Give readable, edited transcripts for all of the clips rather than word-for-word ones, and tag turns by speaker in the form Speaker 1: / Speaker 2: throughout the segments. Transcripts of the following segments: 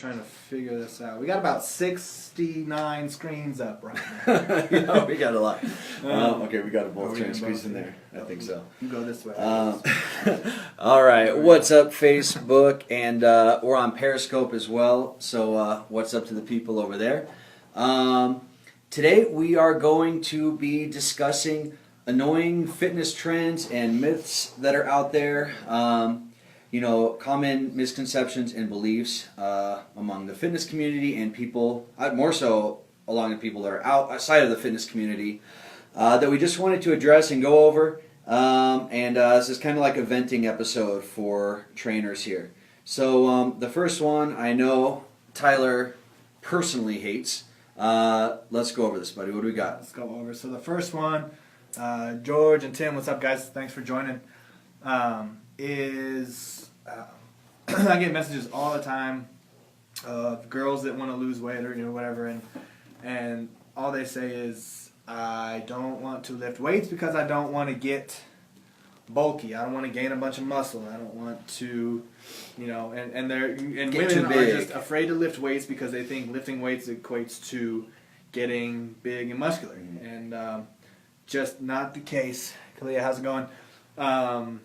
Speaker 1: trying to figure this out. We got about 69 screens up right now.
Speaker 2: Yeah, we got a lot. Okay, we got to both try and squeeze in there. I think so.
Speaker 1: You go this way.
Speaker 2: All right, what's up, Facebook? And we're on Periscope as well. So what's up to the people over there? Today we are going to be discussing annoying fitness trends and myths that are out there. Common misconceptions and beliefs among the fitness community and people, more so along the people that are outside of the fitness community, that we just wanted to address and go over. This is kind of like a venting episode for trainers here. So the first one I know Tyler personally hates. Let's go over this, buddy. What do we got?
Speaker 1: Let's go over. So the first one, George and Tim, what's up, guys? Thanks for joining. I get messages all the time of girls that want to lose weight or whatever, and all they say is, I don't want to lift weights because I don't want to get bulky. I don't want to gain a bunch of muscle. I don't want to, and women are just afraid to lift weights because they think lifting weights equates to getting big and muscular, and just not the case. Kalia, how's it going? And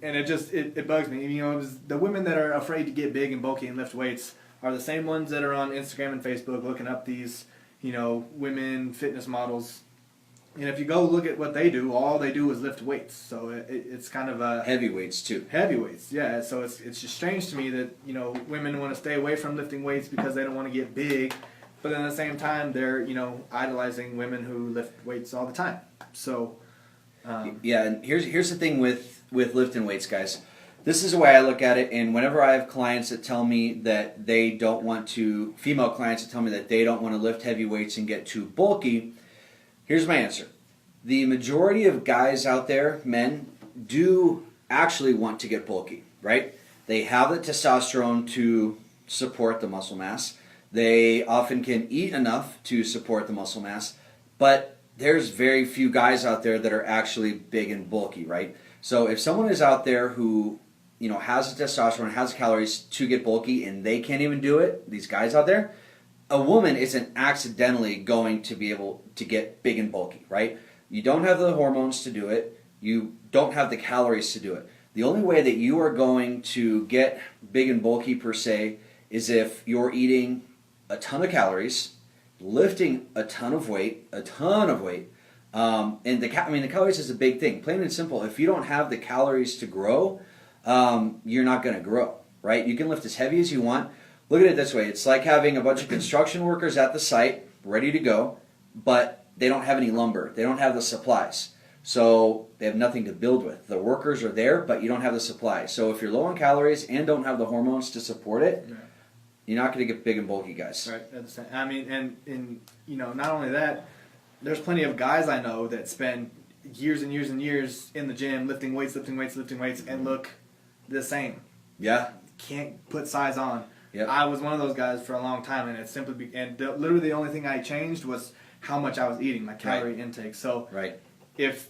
Speaker 1: it bugs me. The women that are afraid to get big and bulky and lift weights are the same ones that are on Instagram and Facebook looking up these, women fitness models. And if you go look at what they do, all they do is lift weights. So it's kind of a
Speaker 2: heavy weights too.
Speaker 1: Heavy weights, yeah. So it's just strange to me that women want to stay away from lifting weights because they don't want to get big, but then at the same time they're idolizing women who lift weights all the time. So
Speaker 2: yeah, and here's the thing with lifting weights, guys. This is the way I look at it, and whenever I have clients that tell me that they don't want to, female clients that tell me that they don't want to lift heavy weights and get too bulky, here's my answer. The majority of guys out there, men, do actually want to get bulky, right? They have the testosterone to support the muscle mass. They often can eat enough to support the muscle mass, but there's very few guys out there that are actually big and bulky, right? So if someone is out there who, has the testosterone, has the calories to get bulky, and they can't even do it, these guys out there, a woman isn't accidentally going to be able to get big and bulky, right? You don't have the hormones to do it. You don't have the calories to do it. The only way that you are going to get big and bulky per se is if you're eating a ton of calories, lifting a ton of weight, and the calories is a big thing. Plain and simple, if you don't have the calories to grow, you're not going to grow, right? You can lift as heavy as you want. Look at it this way. It's like having a bunch of construction workers at the site, ready to go, but they don't have any lumber. They don't have the supplies. So they have nothing to build with. The workers are there, but you don't have the supplies. So if you're low on calories and don't have the hormones to support it, you're not going to get big and bulky, guys.
Speaker 1: Right. And not only that, there's plenty of guys I know that spend years and years and years in the gym lifting weights, and look the same.
Speaker 2: Yeah.
Speaker 1: Can't put size on.
Speaker 2: Yep.
Speaker 1: I was one of those guys for a long time, and it's simply literally the only thing I changed was how much I was eating, my calorie intake. So if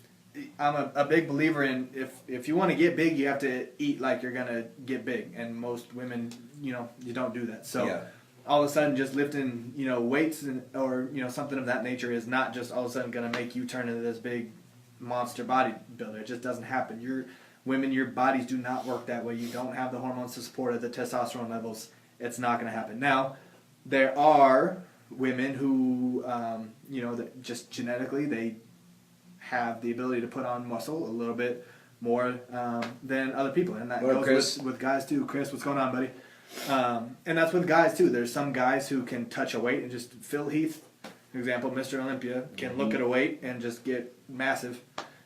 Speaker 1: I'm a big believer in if you want to get big, you have to eat like you're gonna get big, and most women, you don't do that. So all of a sudden, just lifting weights or something of that nature is not just all of a sudden gonna make you turn into this big monster bodybuilder. It just doesn't happen. Your bodies do not work that way. You don't have the hormones to support it, the testosterone levels. It's not going to happen. Now, there are women who, that just genetically they have the ability to put on muscle a little bit more than other people, and that goes with guys too. Chris, what's going on, buddy? And that's with guys too. There's some guys who can touch a weight and just Phil Heath, for example, Mr. Olympia, can look at a weight and just get massive.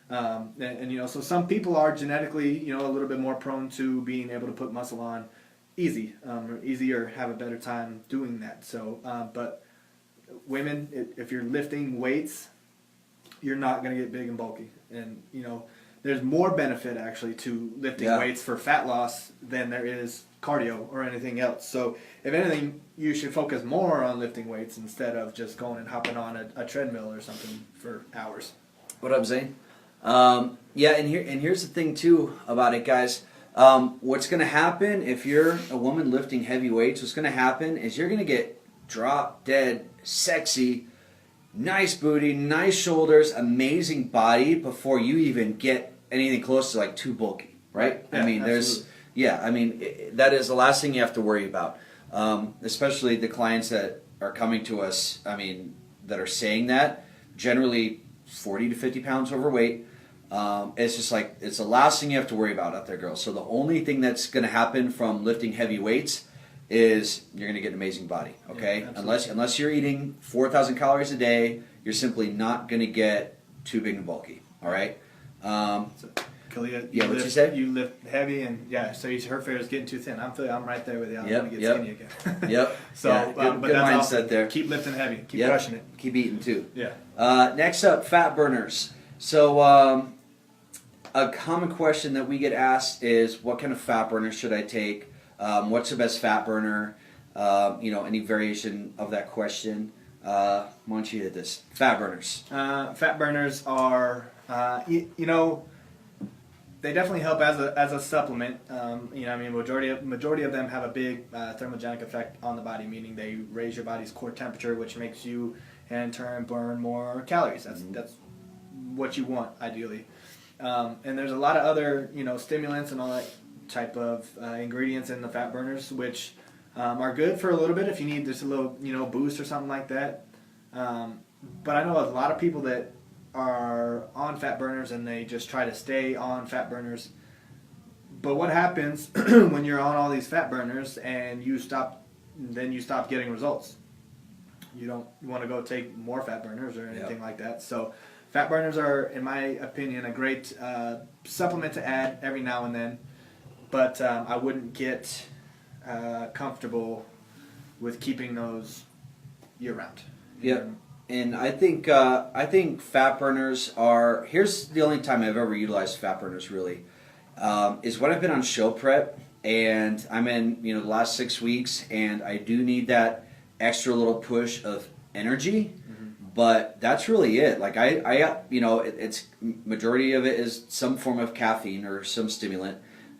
Speaker 1: So some people are genetically, a little bit more prone to being able to put muscle on easier, have a better time doing that. So, but women, if you're lifting weights, you're not going to get big and bulky. And, there's more benefit actually to lifting weights for fat loss than there is cardio or anything else. So if anything, you should focus more on lifting weights instead of just going and hopping on a treadmill or something for hours.
Speaker 2: What up, Zane? And here's the thing too about it, guys. What's going to happen if you're a woman lifting heavy weights? What's going to happen is you're going to get drop dead, sexy, nice booty, nice shoulders, amazing body before you even get anything close to like too bulky, right?
Speaker 1: Yeah,
Speaker 2: I mean, that is the last thing you have to worry about. Especially the clients that are coming to us, I mean, that are saying that, generally 40 to 50 pounds overweight. It's just like, it's the last thing you have to worry about out there, girls. So the only thing that's going to happen from lifting heavy weights is you're going to get an amazing body, okay?
Speaker 1: Yeah,
Speaker 2: unless you're eating 4,000 calories a day, you're simply not going to get too big and bulky, all right?
Speaker 1: What you say? You lift heavy, and so her fair is getting too thin. I'm right there with you. I want to get skinny again.
Speaker 2: Yep.
Speaker 1: So,
Speaker 2: good
Speaker 1: but that's
Speaker 2: mindset
Speaker 1: awesome.
Speaker 2: there.
Speaker 1: Keep lifting heavy. Keep crushing it.
Speaker 2: Keep eating too.
Speaker 1: Yeah.
Speaker 2: Next up, fat burners. So, a common question that we get asked is, what kind of fat burner should I take? What's the best fat burner? Any variation of that question. Why don't you hit this? Fat burners.
Speaker 1: Fat burners are, they definitely help as a supplement. Majority of them have a big thermogenic effect on the body, meaning they raise your body's core temperature, which makes you, in turn, burn more calories. That's what you want, ideally. And there's a lot of other, stimulants and all that type of ingredients in the fat burners, which are good for a little bit if you need just a little, boost or something like that. But I know a lot of people that are on fat burners and they just try to stay on fat burners. But what happens when you're on all these fat burners and you stop getting results? You don't want to go take more fat burners or anything like that. So fat burners are, in my opinion, a great supplement to add every now and then. But I wouldn't get comfortable with keeping those year-round.
Speaker 2: Yep. And I think fat burners are. Here's the only time I've ever utilized fat burners really, is when I've been on show prep and I'm in the last 6 weeks and I do need that extra little push of energy. But that's really it. Like it's majority of it is some form of caffeine or some stimulant,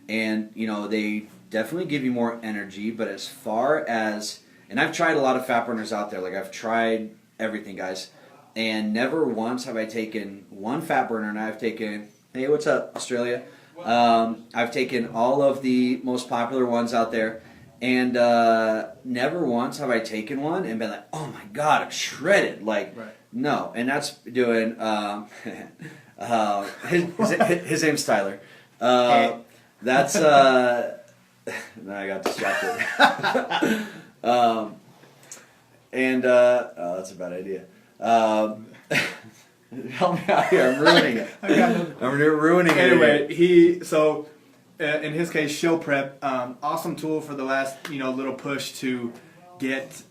Speaker 2: and they definitely give you more energy. But as far as, and I've tried a lot of fat burners out there. Like I've tried everything, guys, and never once have I taken one fat burner. And I've taken, hey, what's up, Australia? I've taken all of the most popular ones out there. And never once have I taken one and been like, oh my God, I'm shredded. Like, right. No. And that's doing, his name's Tyler. That's, no, I got distracted. That's a bad idea. Help me out here, I'm ruining it. I'm ruining it.
Speaker 1: Anyway, in his case, show prep, awesome tool for the last, little push to get.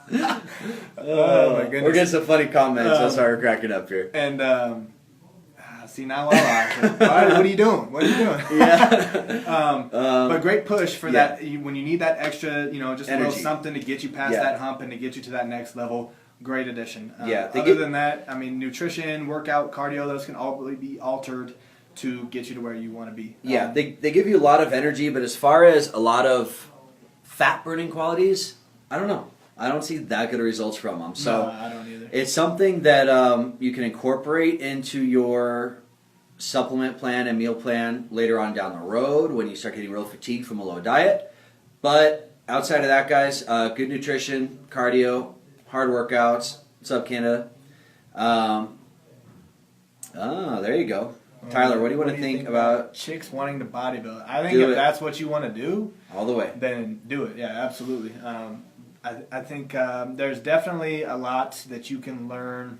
Speaker 1: Oh my goodness!
Speaker 2: We're getting some funny comments. That's why we're cracking up here.
Speaker 1: And see now, what are you doing? What are you doing?
Speaker 2: Yeah.
Speaker 1: But great push for that when you need that extra, just
Speaker 2: energy.
Speaker 1: a little something to get you past that hump and to get you to that next level. Great addition.
Speaker 2: Other
Speaker 1: than that, nutrition, workout, cardio, those can all really be altered to get you to where you want to be.
Speaker 2: They give you a lot of energy, but as far as a lot of fat burning qualities, I don't know. I don't see that good of results from them. So
Speaker 1: no, I don't either.
Speaker 2: It's something that you can incorporate into your supplement plan and meal plan later on down the road when you start getting real fatigued from a low diet. But outside of that, guys, good nutrition, cardio, hard workouts. What's up, Canada? There you go. Tyler, what do you want to think about
Speaker 1: chicks wanting to bodybuild? I think if that's what you want to do,
Speaker 2: all the way,
Speaker 1: then do it. Yeah, absolutely. I think there's definitely a lot that you can learn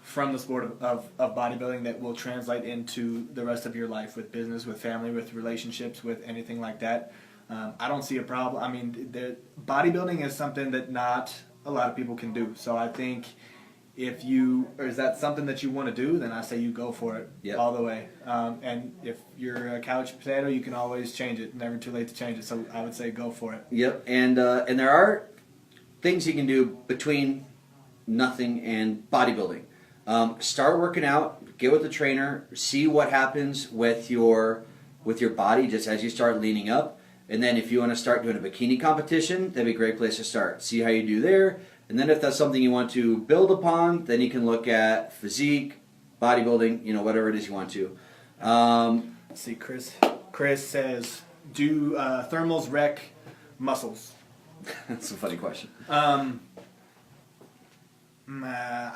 Speaker 1: from the sport of bodybuilding that will translate into the rest of your life, with business, with family, with relationships, with anything like that. I don't see a problem. Bodybuilding is something that not a lot of people can do. So I think is that something that you want to do, then I say you go for it all the way. And if you're a couch potato, you can always change it. Never too late to change it. So I would say go for it.
Speaker 2: Yep. And there are things you can do between nothing and bodybuilding. Start working out. get with the trainer, see what happens with your body just as you start leaning up. And then if you want to start doing a bikini competition, that'd be a great place to start. See how you do there. And then if that's something you want to build upon, then you can look at physique, bodybuilding, whatever it is you want to.
Speaker 1: Let's see, Chris says, do thermals wreck muscles?
Speaker 2: That's a funny question.
Speaker 1: I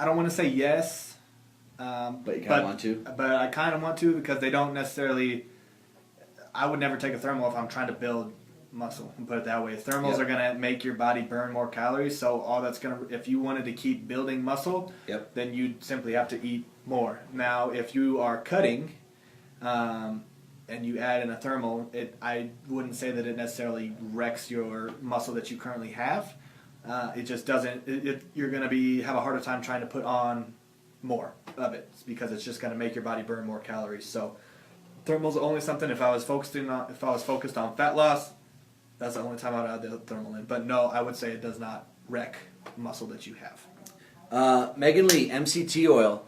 Speaker 1: don't want to say yes.
Speaker 2: But you kind of want to?
Speaker 1: But I kind of want to, because they don't necessarily... I would never take a thermal if I'm trying to build muscle, and put it that way. Thermals are going to make your body burn more calories, so all that's going to... If you wanted to keep building muscle, then you'd simply have to eat more. Now, if you are cutting... and you add in a thermal, I wouldn't say that it necessarily wrecks your muscle that you currently have. It just doesn't. You're going to have a harder time trying to put on more of it, because it's just going to make your body burn more calories. So, thermal's only something if I was focused on fat loss. That's the only time I'd add the thermal in. But no, I would say it does not wreck muscle that you have.
Speaker 2: Megan Lee, MCT oil.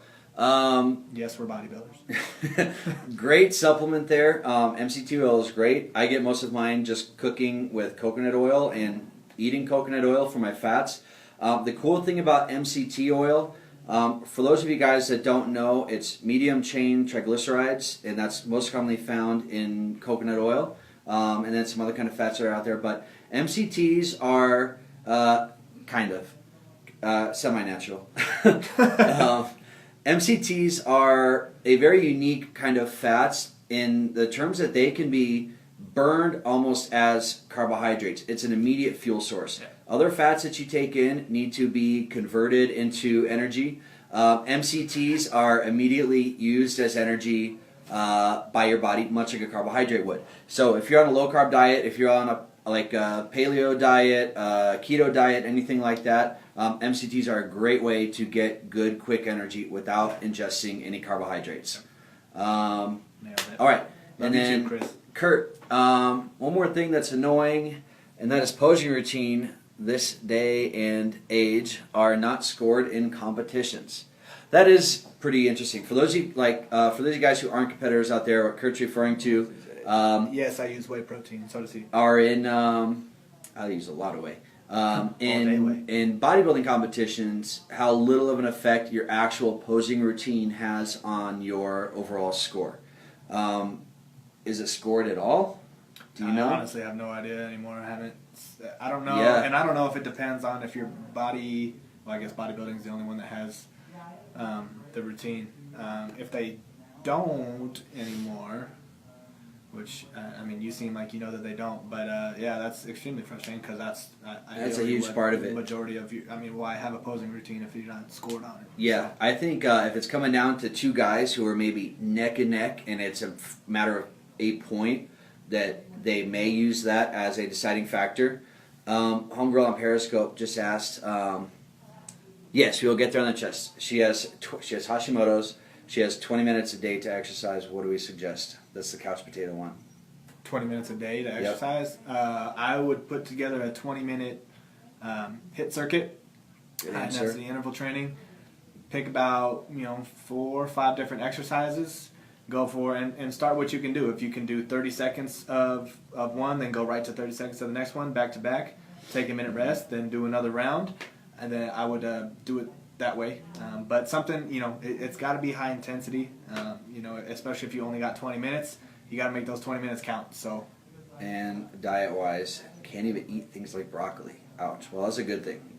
Speaker 1: Yes, we're bodybuilders.
Speaker 2: Great supplement there. MCT oil is great. I get most of mine just cooking with coconut oil and eating coconut oil for my fats. The cool thing about MCT oil, for those of you guys that don't know, it's medium chain triglycerides, and that's most commonly found in coconut oil, and then some other kind of fats that are out there. But MCTs are kind of semi-natural. MCTs are a very unique kind of fats in the terms that they can be burned almost as carbohydrates. It's an immediate fuel source. Yeah. Other fats that you take in need to be converted into energy. MCTs are immediately used as energy by your body, much like a carbohydrate would. So if you're on a low-carb diet, if you're on a paleo diet, keto diet, anything like that, MCTs are a great way to get good, quick energy without ingesting any carbohydrates. All right.
Speaker 1: Love you too, Chris.
Speaker 2: Kurt, one more thing that's annoying, and that is posing routine this day and age are not scored in competitions. That is pretty interesting. For those of you guys who aren't competitors out there, what Kurt's referring to,
Speaker 1: yes, I use whey protein, so to speak.
Speaker 2: Are in, I use a lot of whey. In bodybuilding competitions, how little of an effect your actual posing routine has on your overall score. Is it scored at all? Do you know?
Speaker 1: I honestly have no idea anymore. I don't know, and I don't know if it depends on if your body. Well, I guess bodybuilding is the only one that has the routine. If they don't anymore, which you seem like you know that they don't, but yeah, that's extremely frustrating, because that's
Speaker 2: a huge part of it.
Speaker 1: Majority of you, why have a posing routine if you're not scored on it?
Speaker 2: Yeah, so. I think if it's coming down to two guys who are maybe neck and neck, and it's a matter of a point, that they may use that as a deciding factor. Homegirl on Periscope just asked. Yes, we will get there on the chest. She has Hashimoto's. She has 20 minutes a day to exercise. What do we suggest? That's the couch potato one.
Speaker 1: 20 minutes a day to exercise? Yep. I would put together a 20-minute HIIT circuit.
Speaker 2: Good
Speaker 1: answer.
Speaker 2: That's
Speaker 1: the interval training. Pick about 4 or 5 different exercises. Go for it and start what you can do. If you can do 30 seconds of one, then go right to 30 seconds of the next one, back to back. Take a minute rest, then do another round. And then I would do it that way, but something, it's got to be high intensity, especially if you only got 20 minutes, you got to make those 20 minutes count. So,
Speaker 2: and diet-wise, can't even eat things like broccoli. Ouch. Well, that's a good thing.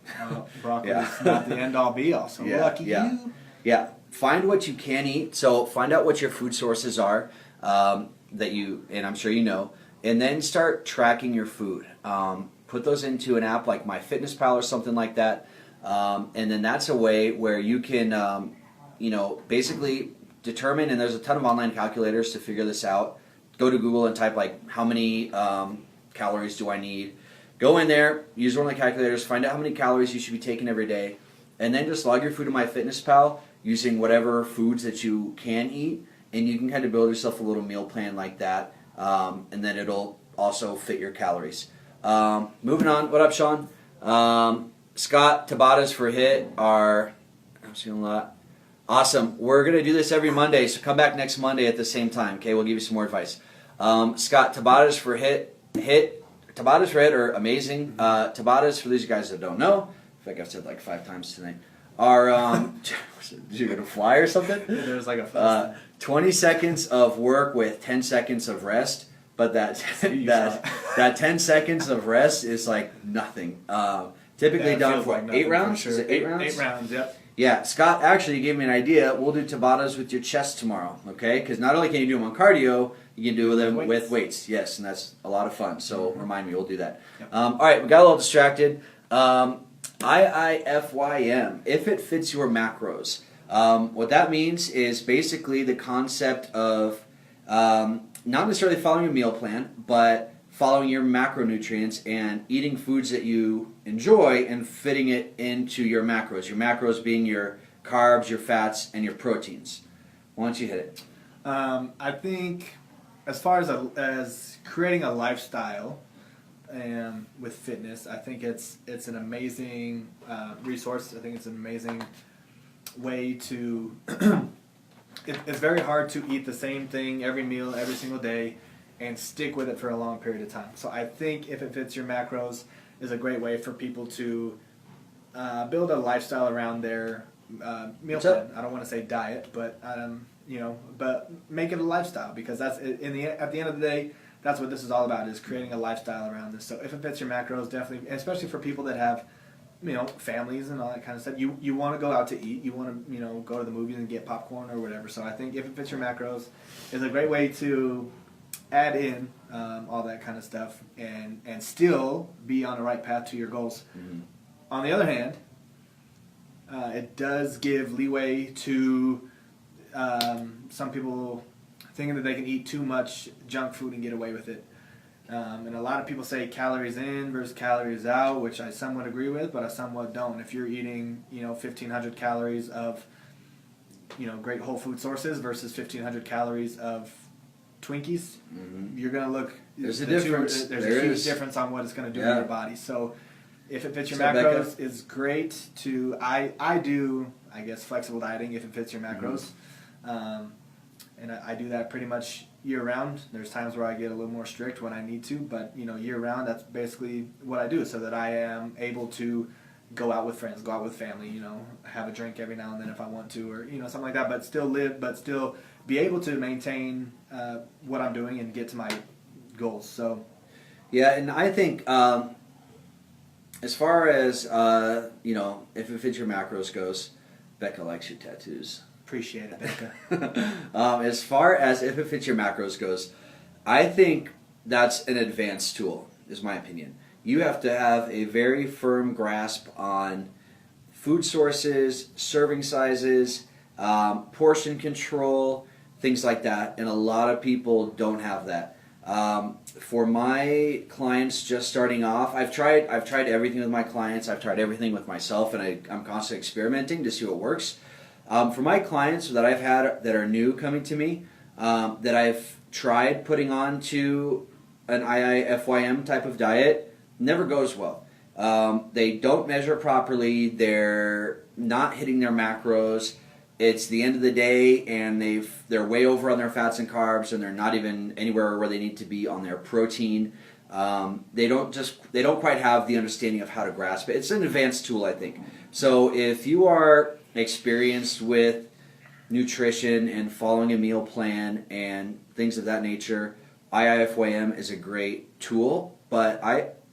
Speaker 1: Broccoli is not the end-all be-all, so lucky you.
Speaker 2: Yeah, find what you can eat, so find out what your food sources are, that you, and I'm sure you know, and then start tracking your food. Put those into an app like MyFitnessPal or something like that. And then that's a way where you can, basically determine, and there's a ton of online calculators to figure this out. Go to Google and type how many calories do I need. Go in there, use one of the calculators, find out how many calories you should be taking every day, and then just log your food to MyFitnessPal using whatever foods that you can eat, and you can kind of build yourself a little meal plan like that, and then it'll also fit your calories. Moving on, what up, Sean? Scott, Tabatas for HIIT are, I'm seeing a lot, Awesome. We're going to do this every Monday, so come back next Monday at the same time, okay? We'll give you some more advice. Scott, Tabatas for hit. Tabatas for hit are amazing. Tabatas, for these guys that don't know, I think I've said like 5 times tonight, are, did you go to fly or something?
Speaker 1: Yeah, there was like a
Speaker 2: 20 seconds of work with 10 seconds of rest, but that 10 seconds of rest is like nothing. Typically done for
Speaker 1: like
Speaker 2: 8 rounds?
Speaker 1: Sure.
Speaker 2: Is it 8 rounds?
Speaker 1: 8 rounds, yep.
Speaker 2: Yeah, Scott actually gave me an idea. We'll do Tabatas with your chest tomorrow, okay? Because not only can you do them on cardio, you can do them with weights. Yes, and that's a lot of fun. So remind me, we'll do that. Yep. All right, we got a little distracted. IIFYM, if it fits your macros. What that means is basically the concept of not necessarily following a meal plan, but following your macronutrients and eating foods that you enjoy and fitting it into your macros. Your macros being your carbs, your fats, and your proteins. Why don't you hit it?
Speaker 1: I think as far as creating a lifestyle with fitness, I think it's an amazing resource. I think it's an amazing way to... It's very hard to eat the same thing every meal, every single day, and stick with it for a long period of time. So I think if it fits your macros is a great way for people to build a lifestyle around their meal plan. I don't want to say diet, but but make it a lifestyle, because that's at the end of the day, that's what this is all about, is creating a lifestyle around this. So if it fits your macros, definitely, especially for people that have families and all that kind of stuff. You want to go out to eat. You want to go to the movies and get popcorn or whatever. So I think if it fits your macros is a great way to add in all that kind of stuff and still be on the right path to your goals. Mm-hmm. On the other hand, it does give leeway to some people thinking that they can eat too much junk food and get away with it. And a lot of people say calories in versus calories out, which I somewhat agree with, but I somewhat don't. If you're eating 1,500 calories of great whole food sources versus 1,500 calories of Twinkies, you're going to look...
Speaker 2: There's a difference.
Speaker 1: There's a huge difference on what it's going to do to your body. So if it fits your macros, it's great to... I do, I guess, flexible dieting if it fits your macros. And I do that pretty much year-round. There's times where I get a little more strict when I need to, but year-round, that's basically what I do, so that I am able to go out with friends, go out with family, have a drink every now and then if I want to, or something like that, but still be able to maintain what I'm doing and get to my goals. So
Speaker 2: yeah, and I think as far as if it fits your macros goes, Becca likes your tattoos.
Speaker 1: Appreciate it, Becca.
Speaker 2: As far as if it fits your macros goes, I think that's an advanced tool, is my opinion. You have to have a very firm grasp on food sources, serving sizes, portion control, things like that, and a lot of people don't have that. For my clients just starting off, I've tried everything with my clients. I've tried everything with myself, and I'm constantly experimenting to see what works. For my clients that I've had that are new coming to me, that I've tried putting on to an IIFYM type of diet, never goes well. They don't measure properly. They're not hitting their macros. It's the end of the day, and they're way over on their fats and carbs, and they're not even anywhere where they need to be on their protein. They don't quite have the understanding of how to grasp it. It's an advanced tool, I think. So if you are experienced with nutrition and following a meal plan and things of that nature, IIFYM is a great tool, but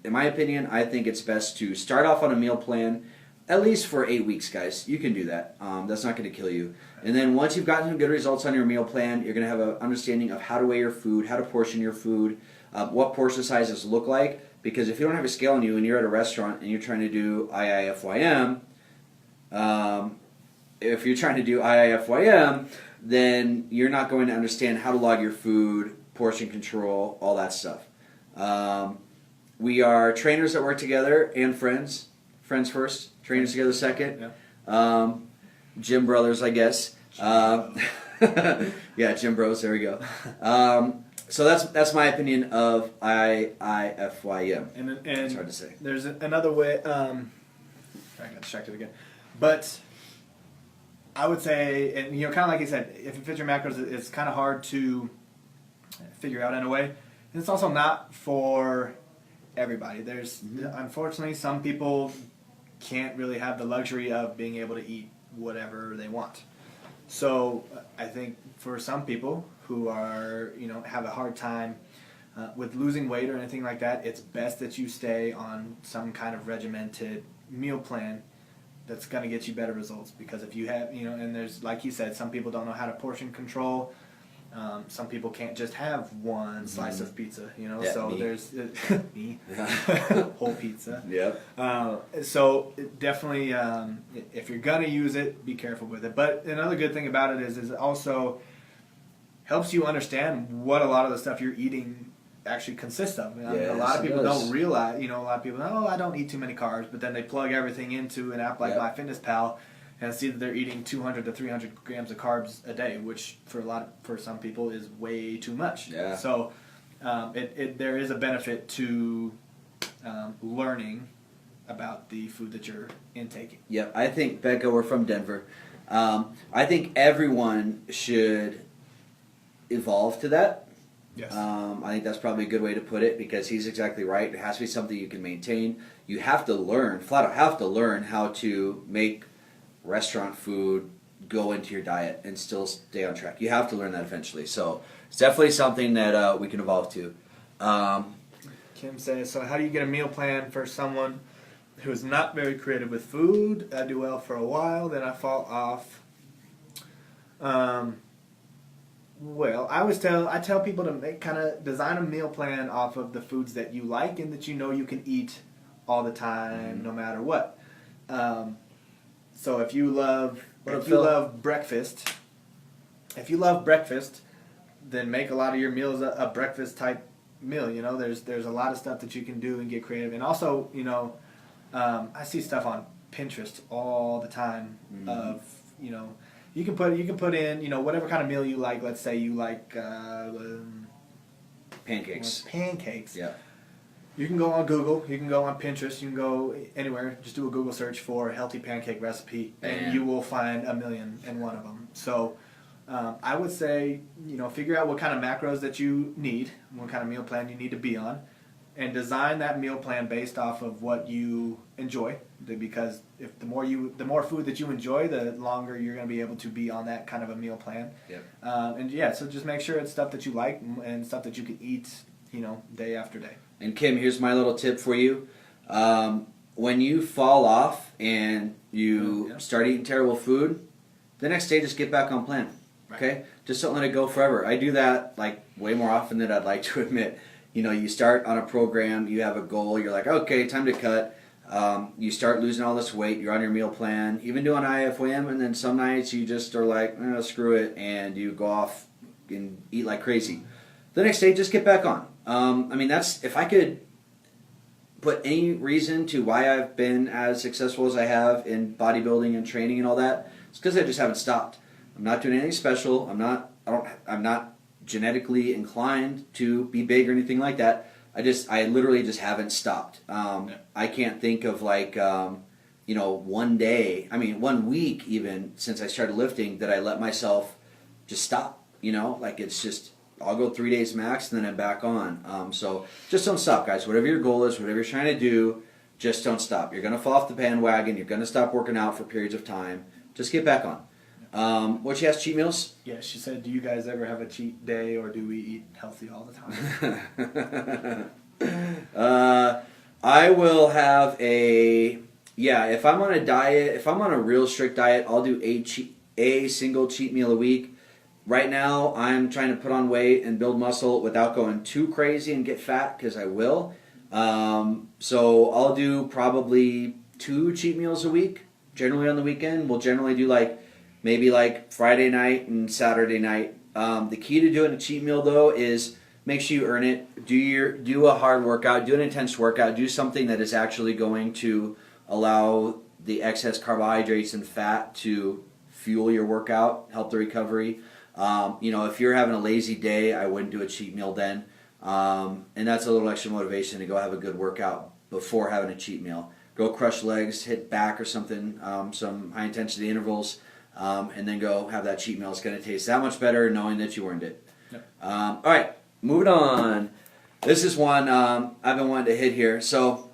Speaker 2: in my opinion, I think it's best to start off on a meal plan at least for 8 weeks, guys. You can do that. That's not going to kill you. And then once you've gotten some good results on your meal plan, you're going to have an understanding of how to weigh your food, how to portion your food, what portion sizes look like. Because if you don't have a scale on you and you're at a restaurant and you're trying to do IIFYM, then you're not going to understand how to log your food, portion control, all that stuff. We are trainers that work together and friends. Friends first, trainers together second. Yeah. Gym brothers, I guess. Yeah, gym bros, there we go. So that's my opinion of IIFYM.
Speaker 1: And
Speaker 2: it's hard to say.
Speaker 1: There's another way. I got distracted again. But I would say, and you know, kind of like you said, if it fits your macros, it's kind of hard to figure out in a way. And it's also not for everybody. There's unfortunately some people can't really have the luxury of being able to eat whatever they want. So I think for some people who are, you know, have a hard time with losing weight or anything like that, it's best that you stay on some kind of regimented meal plan that's going to get you better results. Because if you have, you know, and there's, like you said, some people don't know how to portion control. Some people can't just have one slice of pizza, you know, so me. There's me, whole pizza.
Speaker 2: Yep.
Speaker 1: So definitely, if you're going to use it, be careful with it. But another good thing about it is it also helps you understand what a lot of the stuff you're eating actually consists of. I mean, a lot of people don't realize, you know, a lot of people, oh, I don't eat too many carbs, but then they plug everything into an app like MyFitnessPal and see that they're eating 200 to 300 grams of carbs a day, which for some people is way too much.
Speaker 2: Yeah.
Speaker 1: So there is a benefit to learning about the food that you're intaking.
Speaker 2: Yep. I think, Becca, we're from Denver. I think everyone should evolve to that.
Speaker 1: Yes.
Speaker 2: I think that's probably a good way to put it, because he's exactly right. It has to be something you can maintain. You have to learn, flat out have to learn how to make restaurant food go into your diet and still stay on track. You have to learn that eventually. So it's definitely something that we can evolve to.
Speaker 1: Kim says, so how do you get a meal plan for someone who is not very creative with food? I do well for a while, then I fall off. Well, I tell people to design a meal plan off of the foods that you like and that you know you can eat all the time, no matter what. So if you love breakfast, then make a lot of your meals a breakfast type meal. You know, there's a lot of stuff that you can do and get creative. And also, you know, I see stuff on Pinterest all the time of, you know, you can put in, you know, whatever kind of meal you like. Let's say you like
Speaker 2: pancakes.
Speaker 1: Yeah. You can go on Google, you can go on Pinterest, you can go anywhere. Just do a Google search for a healthy pancake recipe, and you will find 1,000,001 of them. So I would say, you know, figure out what kind of macros that you need, what kind of meal plan you need to be on, and design that meal plan based off of what you enjoy. Because if the more food that you enjoy, the longer you're going to be able to be on that kind of a meal plan.
Speaker 2: Yep.
Speaker 1: So just make sure it's stuff that you like and stuff that you can eat, you know, day after day.
Speaker 2: And Kim, here's my little tip for you. When you fall off and you start eating terrible food, the next day just get back on plan.
Speaker 1: Right.
Speaker 2: Okay? Just don't let it go forever. I do that like way more often than I'd like to admit. You know, you start on a program, you have a goal, you're like, okay, time to cut. You start losing all this weight, you're on your meal plan, even doing IIFYM, and then some nights you just are like, screw it, and you go off and eat like crazy. The next day, just get back on. I mean, if I could put any reason to why I've been as successful as I have in bodybuilding and training and all that, it's because I just haven't stopped. I'm not doing anything special. I'm not genetically inclined to be big or anything like that. I literally just haven't stopped. I can't think of like, you know, one week even since I started lifting that I let myself just stop. You know, like it's just, I'll go 3 days max and then I'm back on. So just don't stop, guys. Whatever your goal is, whatever you're trying to do, just don't stop. You're going to fall off the bandwagon. You're going to stop working out for periods of time. Just get back on. What she asked, cheat meals?
Speaker 1: Yeah, she said, do you guys ever have a cheat day, or do we eat healthy all the
Speaker 2: time? I will have if I'm on a diet, if I'm on a real strict diet, I'll do a single cheat meal a week. Right now, I'm trying to put on weight and build muscle without going too crazy and get fat, because I will. So I'll do probably 2 cheat meals a week. Generally on the weekend, we'll generally do maybe Friday night and Saturday night. The key to doing a cheat meal though is make sure you earn it. Do a hard workout, do an intense workout, do something that is actually going to allow the excess carbohydrates and fat to fuel your workout, help the recovery. You know, if you're having a lazy day, I wouldn't do a cheat meal then. And that's a little extra motivation to go have a good workout before having a cheat meal. Go crush legs, hit back or something, some high intensity intervals. and then go have that cheat meal. It's going to taste that much better knowing that you earned it.
Speaker 1: Yep.
Speaker 2: All right, moving on. This is one I've been wanting to hit here. So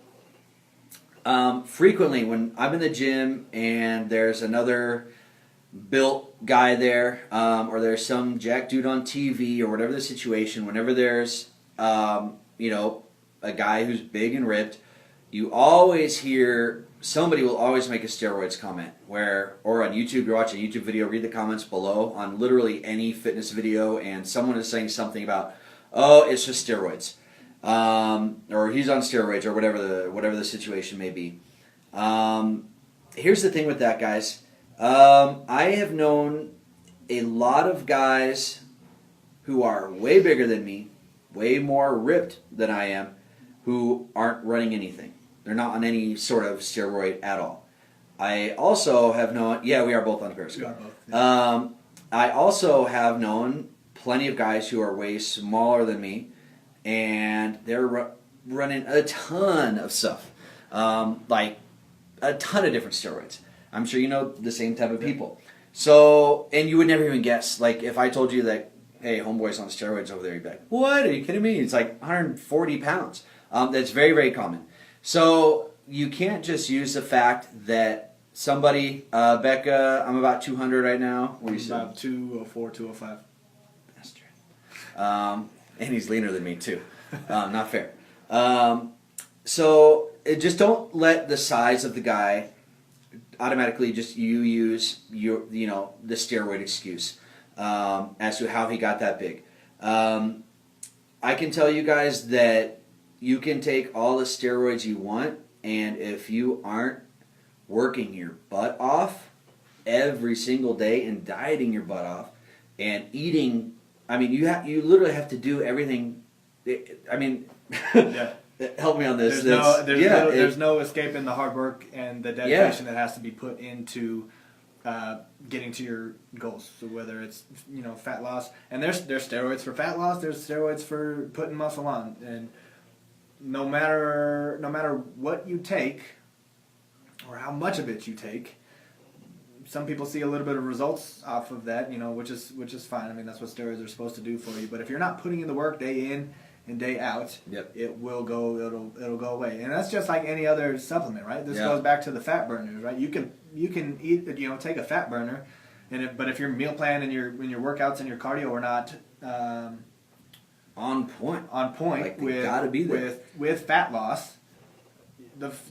Speaker 2: frequently when I'm in the gym and there's another built guy there, or there's some jack dude on TV or whatever the situation, whenever there's a guy who's big and ripped, you always hear somebody will always make a steroids comment, or on YouTube, you're watching a YouTube video, read the comments below on literally any fitness video, and someone is saying something about, oh, it's just steroids, or he's on steroids, or whatever the situation may be. Here's the thing with that, guys. I have known a lot of guys who are way bigger than me, way more ripped than I am, who aren't running anything. They're not on any sort of steroid at all. I also have known, yeah, we are both on Periscope.
Speaker 1: We are both, yeah.
Speaker 2: I also have known plenty of guys who are way smaller than me, and they're running a ton of stuff, like a ton of different steroids. I'm sure you know the same type of people. So, and you would never even guess, like if I told you that, hey, homeboy's on steroids over there, you'd be like, what? Are you kidding me? It's like 140 pounds. That's very, very common. So you can't just use the fact that somebody, Becca, I'm about 200 right now. What are you saying?
Speaker 1: About 204, 205.
Speaker 2: Bastard. And he's leaner than me too. Not fair. So just don't let the size of the guy automatically just you use the steroid excuse as to how he got that big. I can tell you guys that you can take all the steroids you want, and if you aren't working your butt off every single day and dieting your butt off and eating, I mean, you literally have to do everything. I mean,
Speaker 1: Yeah.
Speaker 2: help me on this.
Speaker 1: There's no escaping the hard work and the dedication that has to be put into getting to your goals. So whether it's fat loss, and there's steroids for fat loss, there's steroids for putting muscle on, and no matter what you take or how much of it you take, some people see a little bit of results off of that, which is fine. I mean, that's what steroids are supposed to do for you. But if you're not putting in the work day in and day out,
Speaker 2: Yep.
Speaker 1: it'll go away. And that's just like any other supplement, right? This goes back to the fat burners, right? You can eat, take a fat burner, but if your meal plan and your workouts and your cardio are not on point
Speaker 2: like with gotta be there.
Speaker 1: with fat loss,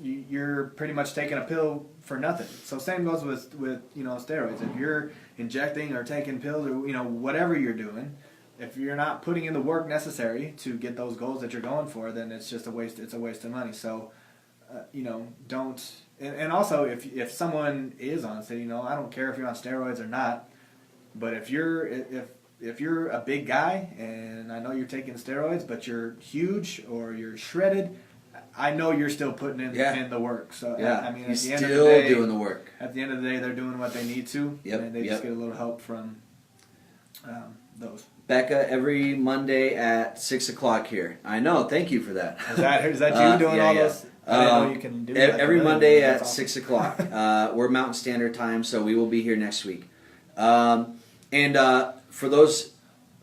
Speaker 1: you're pretty much taking a pill for nothing. So same goes with steroids. If you're injecting or taking pills or whatever you're doing, if you're not putting in the work necessary to get those goals that you're going for, then it's just a waste. It's a waste of money. So don't. And also, if someone is on, say, I don't care if you're on steroids or not, but if you're a big guy and I know you're taking steroids, but you're huge or you're shredded, I know you're still putting in the work. So I mean,
Speaker 2: he's
Speaker 1: at the end
Speaker 2: still
Speaker 1: of the day,
Speaker 2: doing the work.
Speaker 1: At the end of the day, they're doing what they need to, and they just get a little help from those.
Speaker 2: Becca, every Monday at 6 o'clock here. I know. Thank you for that.
Speaker 1: Is that you doing all those? I didn't know you can do that.
Speaker 2: Every Monday at 6 o'clock. We're Mountain Standard Time, so we will be here next week. And for those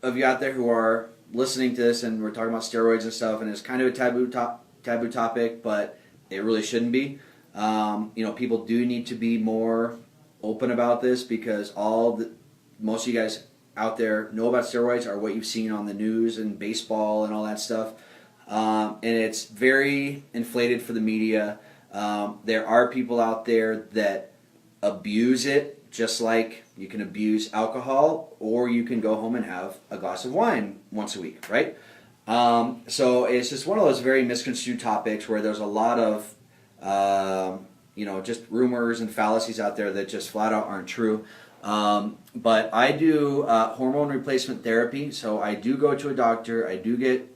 Speaker 2: of you out there who are listening to this, and we're talking about steroids and stuff, and it's kind of a taboo topic, but it really shouldn't be. People do need to be more open about this because most of you guys out there know about steroids are what you've seen on the news and baseball and all that stuff. And it's very inflated for the media. There are people out there that abuse it, just like you can abuse alcohol, or you can go home and have a glass of wine once a week, right? So it's just one of those very misconstrued topics where there's a lot of, just rumors and fallacies out there that just flat out aren't true. But I do hormone replacement therapy, so I do go to a doctor. I do get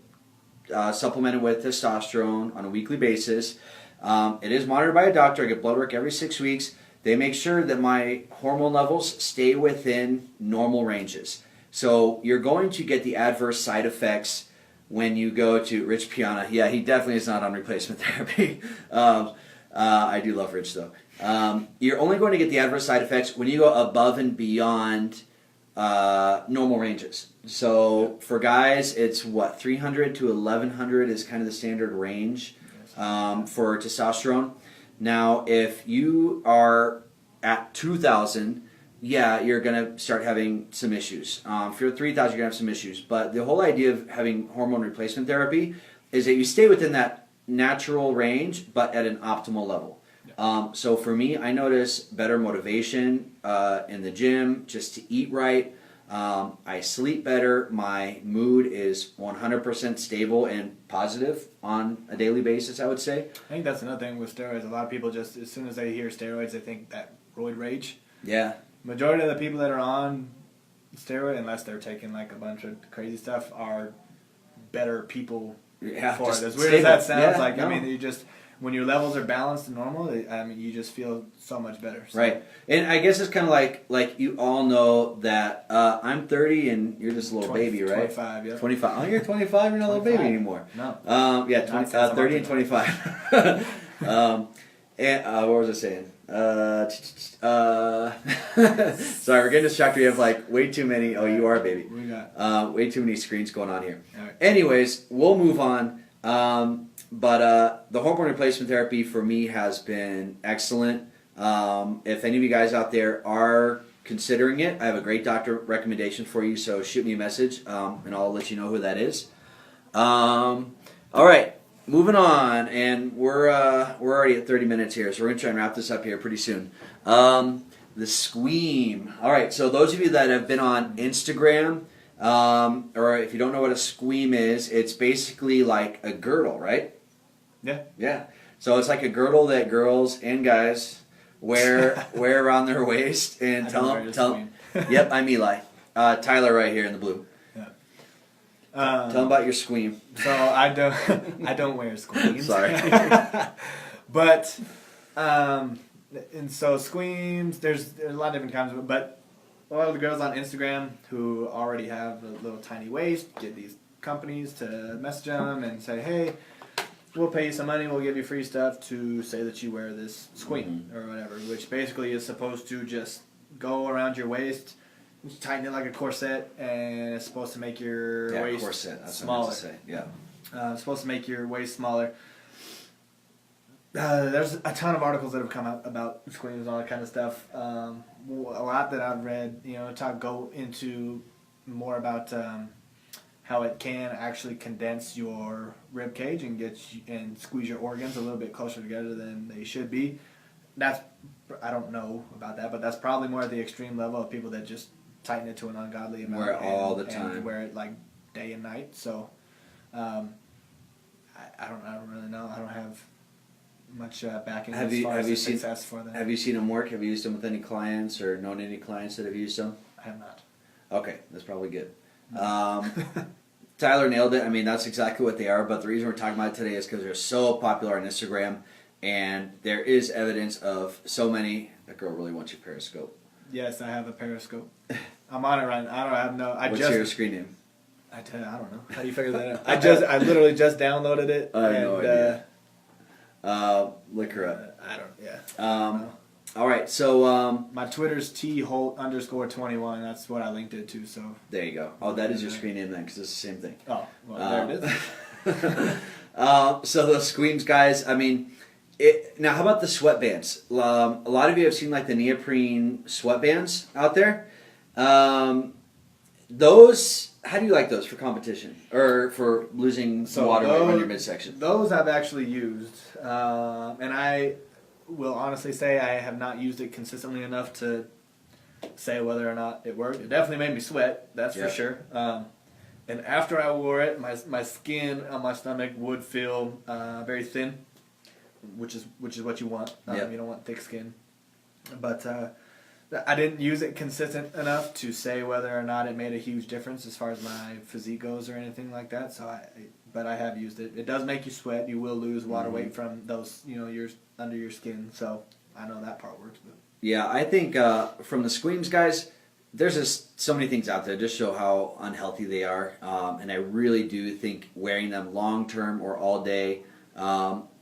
Speaker 2: supplemented with testosterone on a weekly basis. It is monitored by a doctor. I get blood work every 6 weeks. They make sure that my hormone levels stay within normal ranges. So you're going to get the adverse side effects when you go to Rich Piana. Yeah, he definitely is not on replacement therapy. I do love Rich though. You're only going to get the adverse side effects when you go above and beyond normal ranges. So for guys, it's what 300 to 1100 is kind of the standard range for testosterone. Now, if you are at 2000, yeah, you're going to start having some issues. If you're at 3000, you're going to have some issues. But the whole idea of having hormone replacement therapy is that you stay within that natural range, but at an optimal level. So for me, I notice better motivation in the gym, just to eat right. I sleep better. My mood is 100% stable and positive on a daily basis, I would say.
Speaker 1: I think that's another thing with steroids. A lot of people just, as soon as they hear steroids, they think that roid rage.
Speaker 2: Yeah.
Speaker 1: Majority of the people that are on steroid, unless they're taking like a bunch of crazy stuff, are better people for it. As weird as that sounds, I mean, you just, when your levels are balanced and normal, I mean, you just feel so much better. So.
Speaker 2: Right. And I guess it's kind of like you all know that I'm 30 and you're just a little baby, right?
Speaker 1: 25, yeah.
Speaker 2: 25. Oh, you're 25, you're not a little baby anymore.
Speaker 1: No.
Speaker 2: 30 and 25. And what was I saying? Sorry, we're getting distracted. We have like way too many. Oh, you are a baby.
Speaker 1: We got
Speaker 2: way too many screens going on here.
Speaker 1: All right.
Speaker 2: Anyways, we'll move on. But the hormone replacement therapy for me has been excellent. If any of you guys out there are considering it, I have a great doctor recommendation for you. So shoot me a message, and I'll let you know who that is. All right. Moving on, and we're already at 30 minutes here, so we're going to try and wrap this up here pretty soon. The Squeem. All right, so those of you that have been on Instagram, or if you don't know what a Squeem is, it's basically like a girdle, right?
Speaker 1: Yeah.
Speaker 2: Yeah. So it's like a girdle that girls and guys wear around their waist, and tell them. Yep, I'm Eli. Tyler right here in the blue. Tell them about your Squeem.
Speaker 1: So I don't wear Squeems.
Speaker 2: Sorry.
Speaker 1: But and so Squeems, there's a lot of different kinds of it, but a lot of the girls on Instagram who already have a little tiny waist get these companies to message them and say, hey, we'll pay you some money, we'll give you free stuff to say that you wear this Squeem or whatever, which basically is supposed to just go around your waist, tighten it like a corset, and it's supposed to make your waist
Speaker 2: corset. That's
Speaker 1: smaller.
Speaker 2: What I meant to say. Yeah.
Speaker 1: It's supposed to make your waist smaller. There's a ton of articles that have come out about Squeems and all that kind of stuff. A lot that I've read, go into more about how it can actually condense your rib cage and squeeze your organs a little bit closer together than they should be. I don't know about that, but that's probably more at the extreme level of people that just tighten it to an ungodly amount.
Speaker 2: Wear it all the time.
Speaker 1: And wear it like day and night. So, I don't really know. I don't have much backing as far as success for them.
Speaker 2: Have you seen them work? Have you used them with any clients or known any clients that have used them?
Speaker 1: I have not.
Speaker 2: Okay, that's probably good. Tyler nailed it. I mean, that's exactly what they are. But the reason we're talking about it today is because they're so popular on Instagram, and there is evidence of so many. That girl really wants your Periscope.
Speaker 1: Yes, I have a Periscope. I'm on it right now. I don't know.
Speaker 2: What's your screen name?
Speaker 1: I don't know. How do you figure that out? I literally just downloaded it.
Speaker 2: I have no idea. Look her up.
Speaker 1: I don't. Yeah.
Speaker 2: All right. So
Speaker 1: my Twitter's T_21. That's what I linked it to. So
Speaker 2: there you go. Oh, that is your screen name then, because it's the same thing.
Speaker 1: Oh, well, there it
Speaker 2: is. So those Squeems guys. I mean. Now, how about the sweatbands? A lot of you have seen like the neoprene sweatbands out there. Those, how do you like those for competition or for losing water weight on your midsection?
Speaker 1: Those I've actually used, and I will honestly say I have not used it consistently enough to say whether or not it worked. It definitely made me sweat, that's for sure. And after I wore it, my skin on my stomach would feel very thin. Which is what you want. You don't want thick skin. But I didn't use it consistent enough to say whether or not it made a huge difference as far as my physique goes or anything like that. So but I have used it. It does make you sweat. You will lose water weight from those, your under your skin. So I know that part works. But.
Speaker 2: Yeah, I think from the Squeems guys, there's just so many things out there just show how unhealthy they are. And I really do think wearing them long term or all day.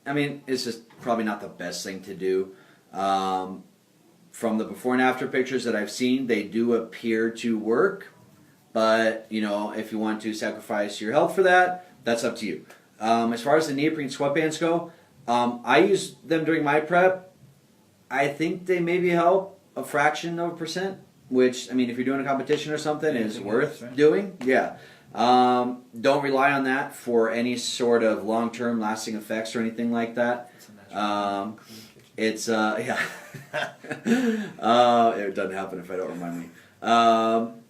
Speaker 2: I mean, it's just probably not the best thing to do. From the before and after pictures that I've seen, they do appear to work. But, you know, if you want to sacrifice your health for that, that's up to you. As far as the neoprene sweatbands go, I use them during my prep. I think they maybe help a fraction of a %, which, I mean, if you're doing a competition or something, is worth doing. Yeah. Don't rely on that for any sort of long-term lasting effects or anything like that. It doesn't happen if I don't remind me.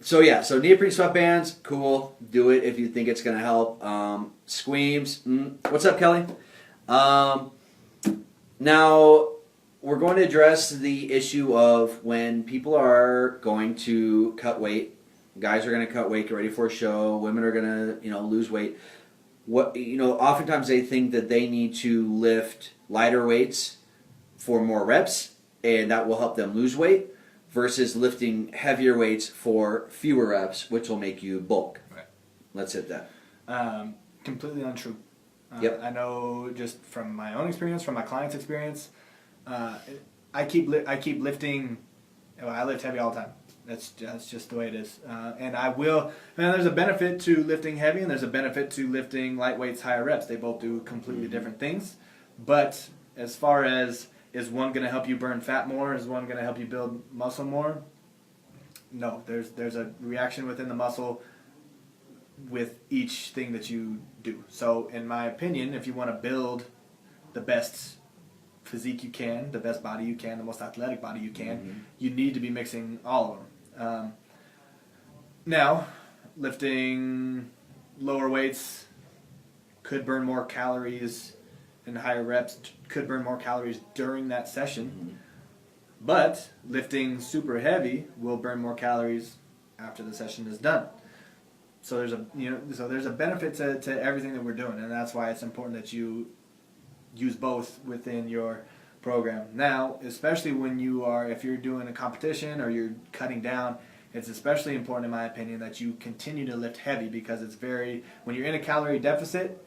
Speaker 2: So neoprene sweatbands, cool. Do it if you think it's going to help. Squeems, what's up, Kelly? Now, we're going to address the issue of when people are going to cut weight. Guys are going to cut weight, get ready for a show. Women are going to, lose weight. Oftentimes they think that they need to lift lighter weights for more reps, and that will help them lose weight, versus lifting heavier weights for fewer reps, which will make you bulk.
Speaker 1: Right.
Speaker 2: Let's hit that.
Speaker 1: Completely untrue.
Speaker 2: Yep.
Speaker 1: I know just from my own experience, from my clients' experience, I keep lifting. I lift heavy all the time. That's just the way it is. And I will. And there's a benefit to lifting heavy, and there's a benefit to lifting light weights, higher reps. They both do completely different things. But as far as is one going to help you burn fat more? Is one going to help you build muscle more? No. There's a reaction within the muscle with each thing that you do. So, in my opinion, if you want to build the best physique you can, the best body you can, the most athletic body you can, you need to be mixing all of them. Now, lifting lower weights could burn more calories, and higher reps could burn more calories during that session. But lifting super heavy will burn more calories after the session is done. So there's a benefit to everything that we're doing, and that's why it's important that you use both within your program. Now, especially if you're doing a competition or you're cutting down, it's especially important, in my opinion, that you continue to lift heavy, because when you're in a calorie deficit,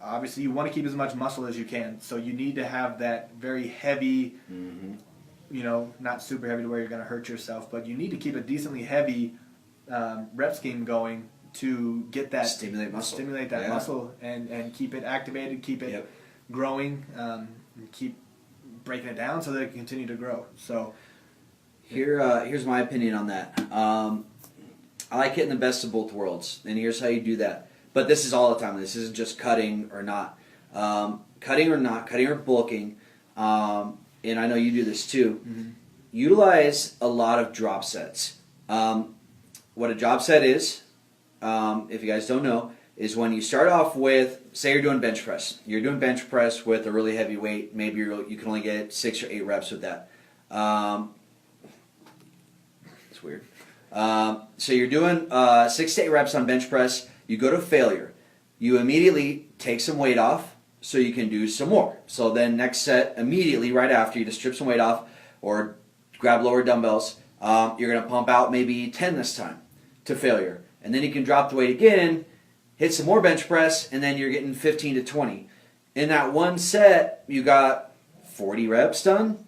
Speaker 1: obviously you want to keep as much muscle as you can. So you need to have that very heavy, not super heavy to where you're going to hurt yourself, but you need to keep a decently heavy rep scheme going to get that stimulate that muscle and keep it activated, keep it growing, and keep breaking it down so that it can continue to grow. So
Speaker 2: here's my opinion on that. I like hitting the best of both worlds, and here's how you do that. But this is all the time. This isn't just cutting or not. Cutting or bulking, and I know you do this too. Utilize a lot of drop sets. What a drop set is, if you guys don't know, is when you start off with, say you're doing bench press. You're doing bench press with a really heavy weight. Maybe you can only get 6 or 8 reps with that. It's weird. So you're doing 6 to 8 reps on bench press. You go to failure. You immediately take some weight off so you can do some more. So then next set, immediately right after, you just strip some weight off or grab lower dumbbells. You're going to pump out maybe 10 this time to failure. And then you can drop the weight again, hit some more bench press, and then you're getting 15 to 20. In that one set, you got 40 reps done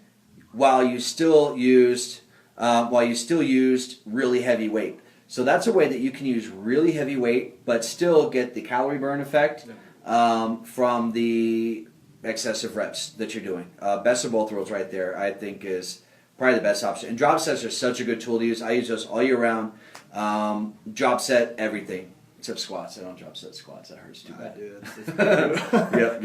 Speaker 2: while you still used really heavy weight. So that's a way that you can use really heavy weight, but still get the calorie burn effect from the excessive reps that you're doing. Best of both worlds right there, I think, is probably the best option. And drop sets are such a good tool to use. I use those all year round. Drop set everything, except squats. I don't drop set squats. That hurts too bad. I do.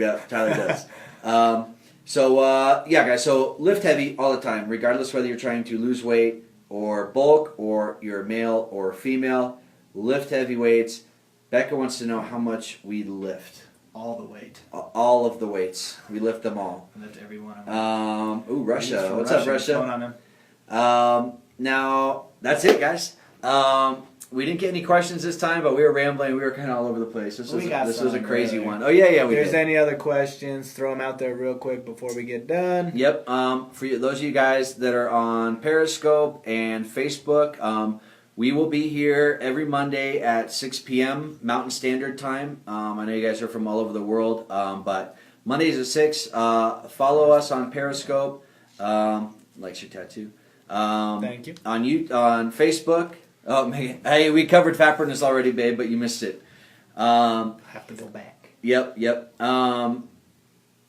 Speaker 2: Yep, Tyler does. Guys, so lift heavy all the time, regardless whether you're trying to lose weight or bulk, or you're male or female. Lift heavy weights. Becca wants to know how much we lift.
Speaker 1: All the weight.
Speaker 2: All of the weights. We lift them all.
Speaker 1: I lift every one of them.
Speaker 2: Russia. What's up, Russia?
Speaker 1: What's going on, man?
Speaker 2: Now, that's it, guys. We didn't get any questions this time, but we were rambling. We were kind of all over the place. This was a crazy one. Oh, yeah,
Speaker 1: we did. If there's any other questions, throw them out there real quick before we get done.
Speaker 2: Yep. For those of you guys that are on Periscope and Facebook, we will be here every Monday at 6 p.m. Mountain Standard Time. I know you guys are from all over the world, but Mondays at 6. Follow us on Periscope. Likes your tattoo.
Speaker 1: Thank you.
Speaker 2: On Facebook. Oh, man. Hey, we covered fat burners already, babe, but you missed it.
Speaker 1: Have to go back.
Speaker 2: Yep.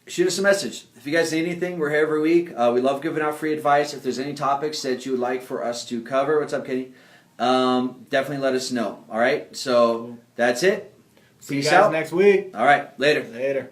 Speaker 2: Shoot us a message. If you guys need anything, we're here every week. We love giving out free advice. If there's any topics that you would like for us to cover, what's up, Katie? Definitely let us know. All right. So that's it.
Speaker 1: See you
Speaker 2: Peace
Speaker 1: guys
Speaker 2: out
Speaker 1: next week.
Speaker 2: All right. Later.
Speaker 1: Later.